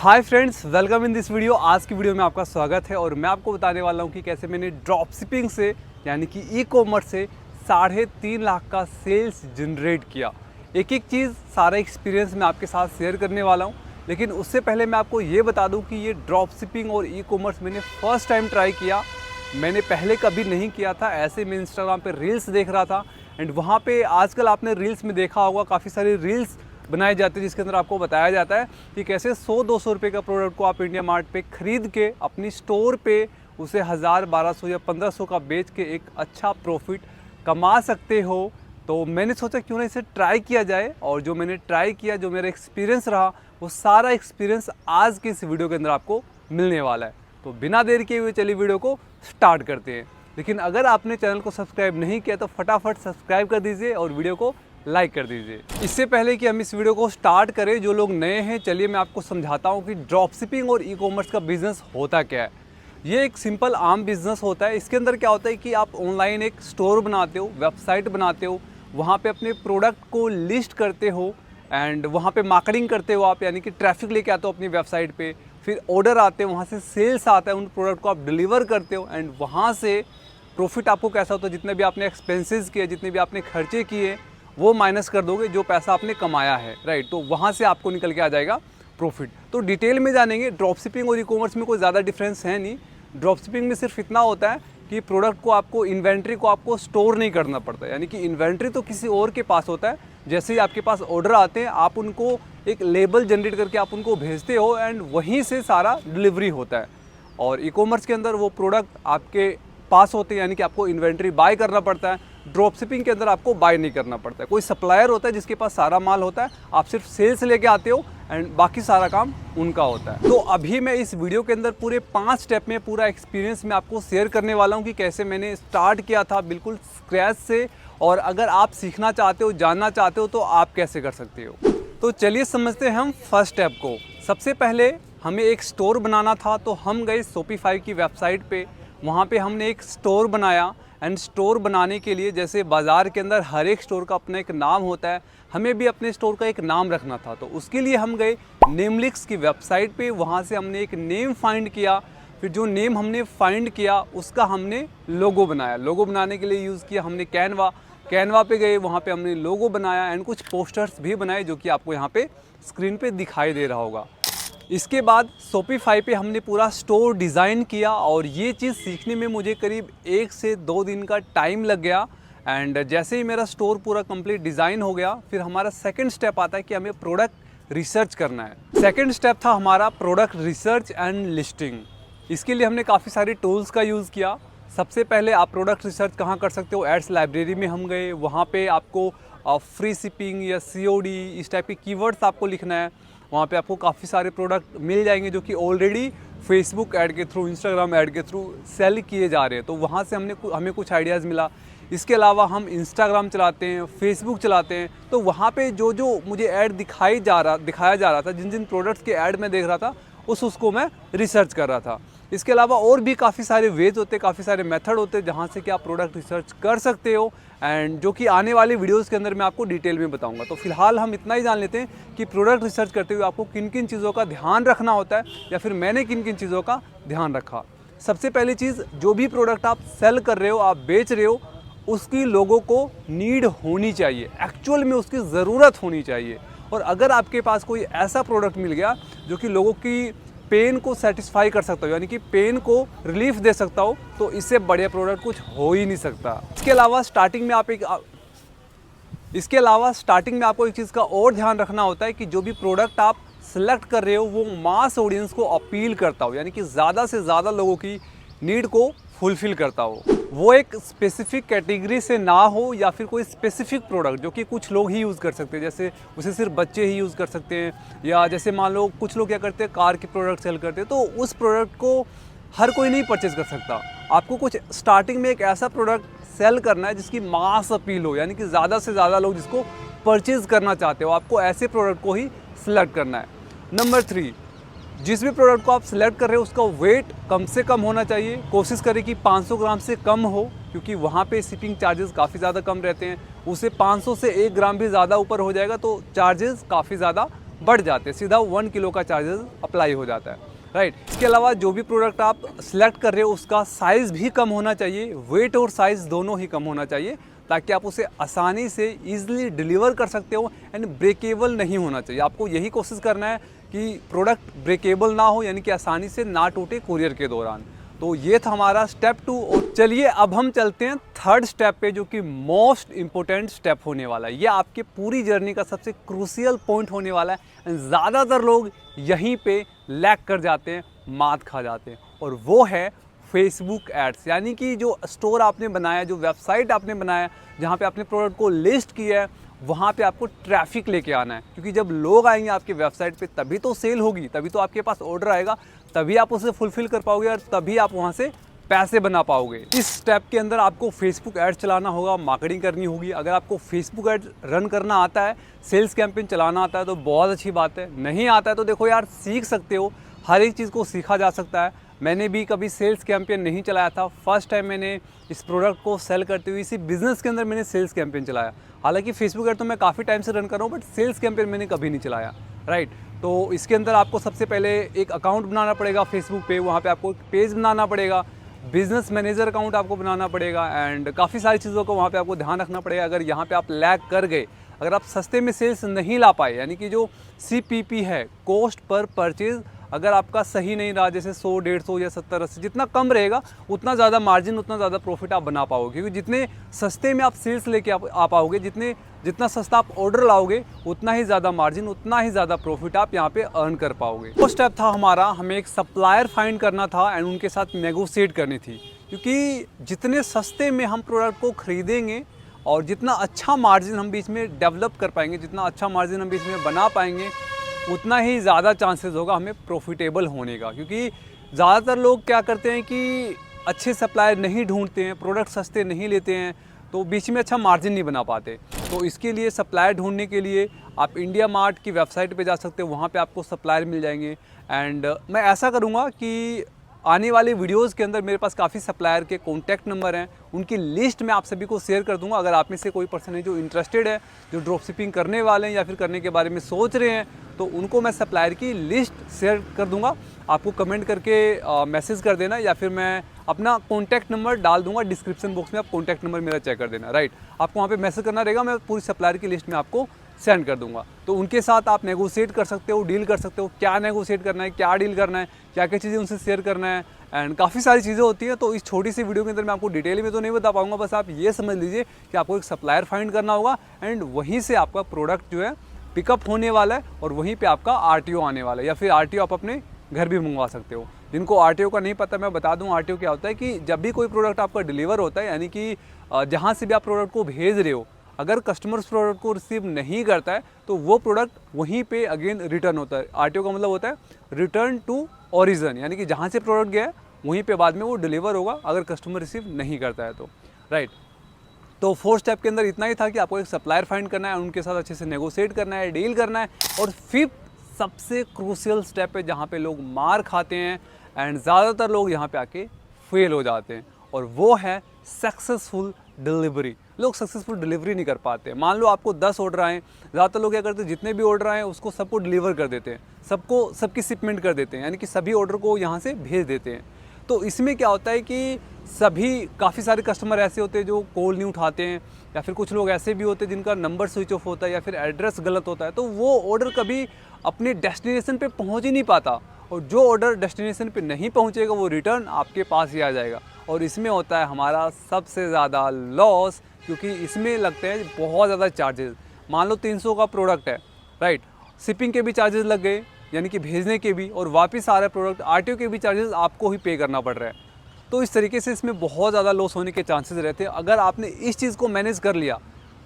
Hi friends, welcome in this video. आज की video में आपका स्वागत है और मैं आपको बताने वाला हूं कि कैसे मैंने ड्रॉप शिपिंग से यानी कि ई कॉमर्स से 3.5 लाख का सेल्स जनरेट किया। एक एक चीज़, सारा एक्सपीरियंस मैं आपके साथ शेयर करने वाला हूं। लेकिन उससे पहले मैं आपको ये बता दूं कि ये ड्रॉप शिपिंग और ई कॉमर्स मैंने फर्स्ट टाइम ट्राई किया। मैंने पहले कभी नहीं किया था। ऐसे मैं इंस्टाग्राम पर रील्स देख रहा था एंड वहाँ पर आजकल आपने रील्स में देखा होगा काफ़ी सारी रील्स बनाए जाते हैं जिसके अंदर आपको बताया जाता है कि कैसे 100-200 रुपये का प्रोडक्ट को आप इंडिया मार्ट पे ख़रीद के अपनी स्टोर पे उसे 1000-1200 या 1500 का बेच के एक अच्छा प्रॉफिट कमा सकते हो। तो मैंने सोचा क्यों ना इसे ट्राई किया जाए, और जो मैंने ट्राई किया, जो मेरा एक्सपीरियंस रहा, वो सारा एक्सपीरियंस आज के इस वीडियो के अंदर आपको मिलने वाला है। तो बिना देर किए हुए चलिए वीडियो को स्टार्ट करते हैं। लेकिन अगर आपने चैनल को सब्सक्राइब नहीं किया तो फटाफट सब्सक्राइब कर दीजिए और वीडियो को लाइक कर दीजिए। इससे पहले कि हम इस वीडियो को स्टार्ट करें, जो लोग नए हैं, चलिए मैं आपको समझाता हूं कि ड्रॉप शिपिंग और ई कॉमर्स का बिज़नेस होता क्या है। ये एक सिंपल आम बिज़नेस होता है। इसके अंदर क्या होता है कि आप ऑनलाइन एक स्टोर बनाते हो, वेबसाइट बनाते हो, वहाँ पे अपने प्रोडक्ट को लिस्ट करते हो एंड वहाँ पे मार्केटिंग करते हो आप, यानी कि ट्रैफिक लेके आते हो अपनी वेबसाइट पर। फिर ऑर्डर आते हैं, वहाँ से सेल्स आता है, उन प्रोडक्ट को आप डिलीवर करते हो एंड वहाँ से प्रॉफिट आपको कैसा होता है, जितने भी आपने एक्सपेंसेस किए, जितने भी आपने खर्चे किए, वो माइनस कर दोगे जो पैसा आपने कमाया है, राइट। तो वहाँ से आपको निकल के आ जाएगा प्रॉफिट। तो डिटेल में जानेंगे। ड्रॉप शिपिंग और ई कॉमर्स में कोई ज़्यादा डिफरेंस है नहीं। ड्रॉप शिपिंग में सिर्फ इतना होता है कि प्रोडक्ट को आपको, इन्वेंट्री को आपको स्टोर नहीं करना पड़ता, यानी कि इन्वेंट्री तो किसी और के पास होता है। जैसे ही आपके पास ऑर्डर आते हैं, आप उनको एक लेबल जनरेट करके आप उनको भेजते हो एंड वहीं से सारा डिलीवरी होता है। और ई कॉमर्स के अंदर वो प्रोडक्ट आपके पास होते हैं, यानी कि आपको इन्वेंट्री बाय करना पड़ता है। ड्रॉप शिपिंग के अंदर आपको बाय नहीं करना पड़ता है। कोई सप्लायर होता है जिसके पास सारा माल होता है, आप सिर्फ सेल्स लेके आते हो एंड बाकी सारा काम उनका होता है। तो अभी मैं इस वीडियो के अंदर पूरे 5 स्टेप में पूरा एक्सपीरियंस मैं आपको शेयर करने वाला हूँ कि कैसे मैंने स्टार्ट किया था बिल्कुल स्क्रैच से, और अगर आप सीखना चाहते हो, जानना चाहते हो, तो आप कैसे कर सकते हो। तो चलिए समझते हैं हम फर्स्ट स्टेप को। सबसे पहले हमें एक स्टोर बनाना था, तो हम गए शॉपिफाई की वेबसाइट पे। वहाँ पे हमने एक स्टोर बनाया एंड स्टोर बनाने के लिए, जैसे बाज़ार के अंदर हर एक स्टोर का अपना एक नाम होता है, हमें भी अपने स्टोर का एक नाम रखना था। तो उसके लिए हम गए नेमलिक्स की वेबसाइट पे। वहाँ से हमने एक नेम फाइंड किया। फिर जो नेम हमने फाइंड किया उसका हमने लोगो बनाया। लोगो बनाने के लिए यूज़ किया हमने कैनवा पे गए, वहाँ पे हमने लोगो बनाया एंड कुछ पोस्टर्स भी बनाए जो कि आपको यहाँ पे स्क्रीन पे दिखाई दे रहा होगा। इसके बाद शॉपिफाई पे हमने पूरा स्टोर डिज़ाइन किया और ये चीज़ सीखने में मुझे करीब 1 से 2 दिन का टाइम लग गया। एंड जैसे ही मेरा स्टोर पूरा कंप्लीट डिज़ाइन हो गया, फिर हमारा सेकंड स्टेप आता है कि हमें प्रोडक्ट रिसर्च करना है। सेकंड स्टेप था हमारा प्रोडक्ट रिसर्च एंड लिस्टिंग। इसके लिए हमने काफ़ी सारे टूल्स का यूज़ किया। सबसे पहले आप प्रोडक्ट रिसर्च कहाँ कर सकते हो, एड्स लाइब्रेरी में हम गए। वहाँ पे आपको फ्री शिपिंग या COD इस टाइप के कीवर्ड्स आपको लिखना है। वहाँ पे आपको काफ़ी सारे प्रोडक्ट मिल जाएंगे जो कि ऑलरेडी फेसबुक ऐड के थ्रू, इंस्टाग्राम ऐड के थ्रू सेल किए जा रहे हैं। तो वहाँ से हमें कुछ आइडियाज़ मिला। इसके अलावा हम इंस्टाग्राम चलाते हैं, फेसबुक चलाते हैं, तो वहाँ पे जो मुझे ऐड दिखाया जा रहा था, जिन जिन प्रोडक्ट्स के ऐड मैं देख रहा था, उसको मैं रिसर्च कर रहा था। इसके अलावा और भी काफ़ी सारे वेज होते हैं, काफ़ी सारे मेथड होते हैं जहाँ से कि आप प्रोडक्ट रिसर्च कर सकते हो, एंड जो कि आने वाली वीडियोस के अंदर मैं आपको डिटेल में बताऊंगा। तो फिलहाल हम इतना ही जान लेते हैं कि प्रोडक्ट रिसर्च करते हुए आपको किन किन चीज़ों का ध्यान रखना होता है, या फिर मैंने किन किन चीज़ों का ध्यान रखा। सबसे पहली चीज़, जो भी प्रोडक्ट आप सेल कर रहे हो, आप बेच रहे हो, उसकी लोगों को नीड होनी चाहिए, एक्चुअल में उसकी ज़रूरत होनी चाहिए। और अगर आपके पास कोई ऐसा प्रोडक्ट मिल गया जो कि लोगों की पेन को सेटिस्फाई कर सकता हो, यानी कि पेन को रिलीफ दे सकता हो, तो इससे बढ़िया प्रोडक्ट कुछ हो ही नहीं सकता। इसके अलावा स्टार्टिंग में आपको एक चीज़ का और ध्यान रखना होता है कि जो भी प्रोडक्ट आप सिलेक्ट कर रहे हो वो मास ऑडियंस को अपील करता हो, यानी कि ज़्यादा से ज़्यादा लोगों की नीड को फुलफिल करता हो। वो एक स्पेसिफिक कैटेगरी से ना हो, या फिर कोई स्पेसिफिक प्रोडक्ट जो कि कुछ लोग ही यूज़ कर सकते हैं, जैसे उसे सिर्फ बच्चे ही यूज़ कर सकते हैं, या जैसे मान लो कुछ लोग क्या करते हैं, कार के प्रोडक्ट सेल करते हैं, तो उस प्रोडक्ट को हर कोई नहीं परचेज़ कर सकता। आपको कुछ स्टार्टिंग में एक ऐसा प्रोडक्ट सेल करना है जिसकी मास अपील हो, यानी कि ज़्यादा से ज़्यादा लोग जिसको परचेज़ करना चाहते हो, आपको ऐसे प्रोडक्ट को ही सिलेक्ट करना है। नंबर 3, जिस भी प्रोडक्ट को आप सिलेक्ट कर रहे हो उसका वेट कम से कम होना चाहिए। कोशिश करें कि 500 ग्राम से कम हो, क्योंकि वहाँ पे शिपिंग चार्जेस काफ़ी ज़्यादा कम रहते हैं। उसे 500 से 1 ग्राम भी ज़्यादा ऊपर हो जाएगा तो चार्जेस काफ़ी ज़्यादा बढ़ जाते हैं, सीधा 1 किलो का चार्जेस अप्लाई हो जाता है, राइट। इसके अलावा जो भी प्रोडक्ट आप सिलेक्ट कर रहे हो उसका साइज़ भी कम होना चाहिए, वेट और साइज़ दोनों ही कम होना चाहिए, ताकि आप उसे आसानी से ईजिली डिलीवर कर सकते हो एंड ब्रेकेबल नहीं होना चाहिए। आपको यही कोशिश करना है कि प्रोडक्ट ब्रेकेबल ना हो, यानी कि आसानी से ना टूटे कुरियर के दौरान। तो ये था हमारा स्टेप 2। और चलिए अब हम चलते हैं थर्ड स्टेप पे, जो कि मोस्ट इम्पोर्टेंट स्टेप होने वाला है। ये आपके पूरी जर्नी का सबसे क्रूशियल पॉइंट होने वाला है। ज़्यादातर लोग यहीं पे लैग कर जाते हैं, मात खा जाते हैं, और वो है फेसबुक एड्स। यानी कि जो स्टोर आपने बनाया, जो वेबसाइट आपने बनाया, जहाँ पे आपने प्रोडक्ट को लिस्ट किया है, वहाँ पे आपको ट्रैफिक लेके आना है। क्योंकि जब लोग आएंगे आपकी वेबसाइट पे तभी तो सेल होगी, तभी तो आपके पास ऑर्डर आएगा, तभी आप उसे फुलफिल कर पाओगे और तभी आप वहाँ से पैसे बना पाओगे। इस स्टेप के अंदर आपको फेसबुक ऐड चलाना होगा, मार्केटिंग करनी होगी। अगर आपको फेसबुक ऐड रन करना आता है, सेल्स कैंपेन चलाना आता है, तो बहुत अच्छी बात है। नहीं आता है तो देखो यार, सीख सकते हो, हर एक चीज़ को सीखा जा सकता है। मैंने भी कभी सेल्स कैंपेन नहीं चलाया था, फर्स्ट टाइम मैंने इस प्रोडक्ट को सेल करते हुए इसी बिज़नेस के अंदर मैंने सेल्स कैंपेन चलाया। हालांकि फेसबुक ऐड तो मैं काफ़ी टाइम से रन कर रहा हूँ, बट सेल्स कैंपेन मैंने कभी नहीं चलाया, राइट। तो इसके अंदर आपको सबसे पहले एक अकाउंट बनाना पड़ेगा फेसबुक पे, वहाँ पे आपको एक पेज बनाना पड़ेगा, बिजनेस मैनेजर अकाउंट आपको बनाना पड़ेगा, एंड काफ़ी सारी चीज़ों को वहाँ पे आपको ध्यान रखना पड़ेगा। अगर यहाँ पे आप लैग कर गए, अगर आप सस्ते में सेल्स नहीं ला पाए, यानी कि जो CPP है, कॉस्ट पर परचेज़, अगर आपका सही नहीं रहा, जैसे 100, 150 या 70, 80, जितना कम रहेगा उतना ज़्यादा मार्जिन, उतना ज़्यादा प्रॉफिट आप बना पाओगे। क्योंकि जितने सस्ते में आप सेल्स लेके आ पाओगे, जितना सस्ता आप ऑर्डर लाओगे, उतना ही ज़्यादा मार्जिन, उतना ही ज़्यादा प्रॉफिट आप यहाँ पे अर्न कर पाओगे। वो स्टेप था हमारा, हमें एक सप्लायर फाइंड करना था एंड उनके साथ नेगोशिएट करनी थी। क्योंकि जितने सस्ते में हम प्रोडक्ट को खरीदेंगे और जितना अच्छा मार्जिन हम बीच में डेवलप कर पाएंगे, जितना अच्छा मार्जिन हम बीच में बना पाएंगे, उतना ही ज़्यादा चांसेस होगा हमें प्रॉफिटेबल होने का। क्योंकि ज़्यादातर लोग क्या करते हैं कि अच्छे सप्लायर नहीं ढूंढते हैं, प्रोडक्ट सस्ते नहीं लेते हैं, तो बीच में अच्छा मार्जिन नहीं बना पाते। तो इसके लिए सप्लायर ढूंढने के लिए आप इंडिया मार्ट की वेबसाइट पे जा सकते हो, वहाँ पे आपको सप्लायर मिल जाएंगे। एंड मैं ऐसा करूँगा कि आने वाले वीडियोस के अंदर मेरे पास काफ़ी सप्लायर के कॉन्टैक्ट नंबर हैं, उनकी लिस्ट मैं आप सभी को शेयर कर दूंगा। अगर आप में से कोई पर्सन है जो इंटरेस्टेड है, जो ड्रॉप शिपिंग करने वाले हैं या फिर करने के बारे में सोच रहे हैं, तो उनको मैं सप्लायर की लिस्ट शेयर कर दूंगा। आपको कमेंट करके मैसेज कर देना, या फिर मैं अपना कॉन्टैक्ट नंबर डाल दूंगा डिस्क्रिप्शन बॉक्स में, आप कॉन्टैक्ट नंबर मेरा चेक कर देना, राइट। आपको वहाँ पर मैसेज करना रहेगा, मैं पूरी सप्लायर की लिस्ट में आपको सेंड कर दूंगा। तो उनके साथ आप नेगोशिएट कर सकते हो, डील कर सकते हो, क्या नेगोशिएट करना है, क्या डील करना है, क्या क्या चीज़ें उनसे शेयर करना है, एंड काफ़ी सारी चीज़ें होती हैं। तो इस छोटी सी वीडियो के अंदर मैं आपको डिटेल में तो नहीं बता पाऊंगा, बस आप ये समझ लीजिए कि आपको एक सप्लायर फाइंड करना होगा एंड वहीं से आपका प्रोडक्ट जो है पिकअप होने वाला है और वहीं पे आपका RTO आने वाला है, या फिर RTO आप अपने घर भी मंगवा सकते हो। जिनको RTO का नहीं पता, मैं बता दूं RTO क्या होता है। कि जब भी कोई प्रोडक्ट आपका डिलीवर होता है, यानी कि जहाँ से भी आप प्रोडक्ट को भेज रहे हो, अगर कस्टमर्स प्रोडक्ट को रिसीव नहीं करता है तो वो प्रोडक्ट वहीं पे अगेन रिटर्न होता है। RTO का मतलब होता है रिटर्न टू ओरिजिन, यानी कि जहाँ से प्रोडक्ट गया है वहीं पे बाद में वो डिलीवर होगा अगर कस्टमर रिसीव नहीं करता है तो, राइट। तो 4 स्टेप के अंदर इतना ही था कि आपको एक सप्लायर फाइंड करना है, उनके साथ अच्छे से नेगोशिएट करना है, डील करना है। और 5th सबसे क्रूशियल स्टेप है जहाँ पे लोग मार खाते हैं एंड ज़्यादातर लोग यहाँ पे आके फेल हो जाते हैं, और वो है सक्सेसफुल डिलीवरी। लोग सक्सेसफुल डिलीवरी नहीं कर पाते। मान लो आपको 10 ऑर्डर आए, ज़्यादातर लोग क्या करते हैं, जितने भी ऑर्डर आए उसको सबको डिलीवर कर देते हैं, सबकी शिपमेंट कर देते हैं, यानी कि सभी ऑर्डर को यहाँ से भेज देते हैं। तो इसमें क्या होता है कि काफ़ी सारे कस्टमर ऐसे होते हैं जो कॉल नहीं उठाते हैं, या फिर कुछ लोग ऐसे भी होते हैं जिनका नंबर स्विच ऑफ होता है या फिर एड्रेस गलत होता है, तो वो ऑर्डर कभी अपने डेस्टिनेशन पे पहुंच ही नहीं पाता, और जो ऑर्डर डेस्टिनेशन पे नहीं पहुंचेगा वो रिटर्न आपके पास ही आ जाएगा। और इसमें होता है हमारा सबसे ज़्यादा लॉस, क्योंकि इसमें लगते हैं बहुत ज़्यादा चार्जेस। मान लो 300 का प्रोडक्ट है, राइट, शिपिंग के भी चार्जेस लग गए, यानी कि भेजने के भी, और वापस आ रहा है प्रोडक्ट, RTO के भी चार्जेस आपको ही पे करना पड़ रहा है। तो इस तरीके से इसमें बहुत ज़्यादा लॉस होने के चांसेस रहते हैं। अगर आपने इस चीज़ को मैनेज कर लिया,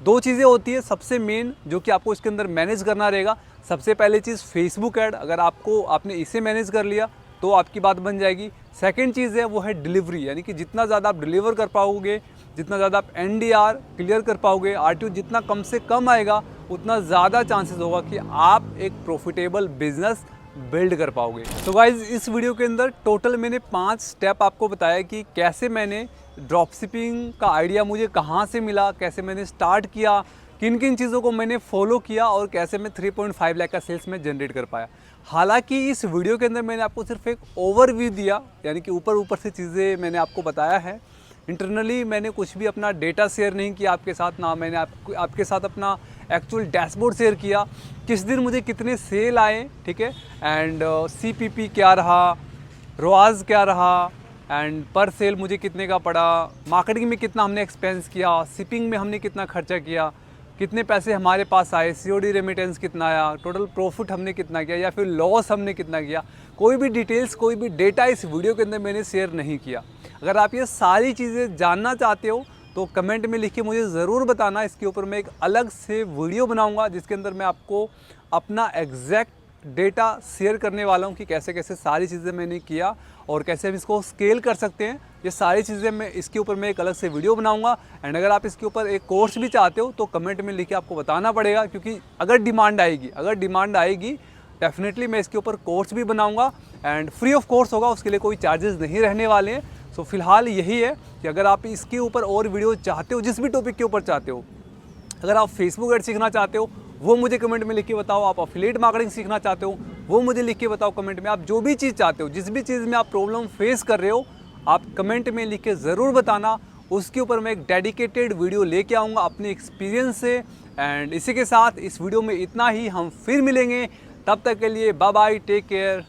2 चीज़ें होती है सबसे मेन जो कि आपको इसके अंदर मैनेज करना रहेगा। सबसे पहले चीज़ फेसबुक ऐड, अगर आपने इसे मैनेज कर लिया तो आपकी बात बन जाएगी। सेकंड चीज़ है वो है डिलीवरी, यानी कि जितना ज़्यादा आप डिलीवर कर पाओगे, जितना ज़्यादा आप NDR क्लियर कर पाओगे, RTO जितना कम से कम आएगा, उतना ज़्यादा चांसेस होगा कि आप एक प्रॉफिटेबल बिजनेस बिल्ड कर पाओगे। तो गाइज इस वीडियो के अंदर टोटल मैंने 5 स्टेप आपको बताया कि कैसे मैंने ड्रॉप शिपिंग का आइडिया मुझे कहाँ से मिला, कैसे मैंने स्टार्ट किया, किन किन चीज़ों को मैंने फॉलो किया और कैसे मैं 3.5 लाख का सेल्स में जनरेट कर पाया। हालांकि इस वीडियो के अंदर मैंने आपको सिर्फ एक ओवरव्यू दिया, यानी कि ऊपर ऊपर से चीज़ें मैंने आपको बताया है। इंटरनली मैंने कुछ भी अपना डेटा शेयर नहीं किया आपके साथ, ना मैंने आपके साथ अपना एक्चुअल डैशबोर्ड शेयर किया, किस दिन मुझे कितने सेल आए, ठीक है, एंड CPP क्या रहा, रोआज क्या रहा, एंड पर सेल मुझे कितने का पड़ा, मार्केटिंग में कितना हमने एक्सपेंस किया, शिपिंग में हमने कितना खर्चा किया, कितने पैसे हमारे पास आए, COD रेमिटेंस कितना आया, टोटल प्रॉफिट हमने कितना किया या फिर लॉस हमने कितना किया, कोई भी डिटेल्स, कोई भी डेटा इस वीडियो के अंदर मैंने शेयर नहीं किया। अगर आप ये सारी चीज़ें जानना चाहते हो तो कमेंट में लिख के मुझे ज़रूर बताना। इसके ऊपर मैं एक अलग से वीडियो बनाऊंगा जिसके अंदर मैं आपको अपना एग्जैक्ट डेटा शेयर करने वाला हूँ कि कैसे कैसे सारी चीज़ें मैंने किया और कैसे हम इसको स्केल कर सकते हैं। ये सारी चीज़ें मैं इसके ऊपर मैं एक अलग से वीडियो बनाऊंगा। एंड अगर आप इसके ऊपर एक कोर्स भी चाहते हो तो कमेंट में लिख के आपको बताना पड़ेगा, क्योंकि अगर डिमांड आएगी डेफिनेटली मैं इसके ऊपर कोर्स भी बनाऊंगा एंड फ्री ऑफ कोर्स होगा, उसके लिए कोई चार्जेस नहीं रहने वाले हैं। सो फिलहाल यही है कि अगर आप इसके ऊपर और वीडियो चाहते हो, जिस भी टॉपिक के ऊपर चाहते हो, अगर आप फेसबुक एड सीखना चाहते हो वो मुझे कमेंट में लिख के बताओ, आप एफिलिएट मार्केटिंग सीखना चाहते हो वो मुझे लिख के बताओ कमेंट में। आप जो भी चीज़ चाहते हो, जिस भी चीज़ में आप प्रॉब्लम फेस कर रहे हो, आप कमेंट में लिख के ज़रूर बताना। उसके ऊपर मैं एक डेडिकेटेड वीडियो लेके आऊँगा अपने एक्सपीरियंस से। एंड इसी के साथ इस वीडियो में इतना ही, हम फिर मिलेंगे, तब तक के लिए बाय बाय, टेक केयर।